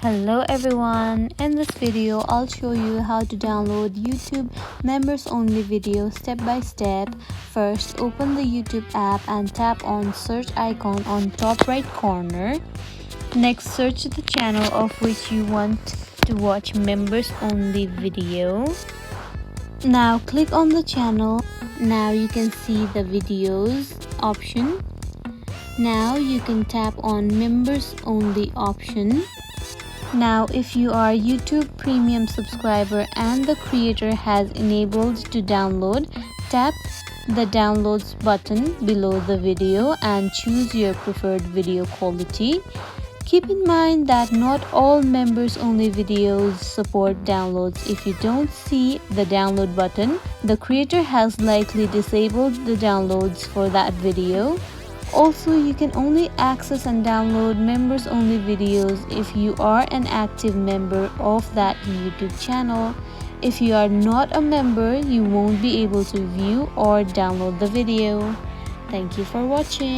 Hello everyone, in this video I'll show you how to download YouTube members only video step by step. First, open the YouTube app and tap on search icon on top right corner. Next, search the channel of which you want to watch members only video. Now click on the channel. Now you can see the videos option. Now you can tap on members only option. Now if you are YouTube premium subscriber and the creator has enabled to download, tap the downloads button below the video and choose your preferred video quality. Keep in mind that not all members only videos support downloads. If you don't see the download button, the creator has likely disabled the downloads for that video. Also, you can only access and download members only videos if you are an active member of that YouTube channel. If you are not a member, you won't be able to view or download the video. Thank you for watching.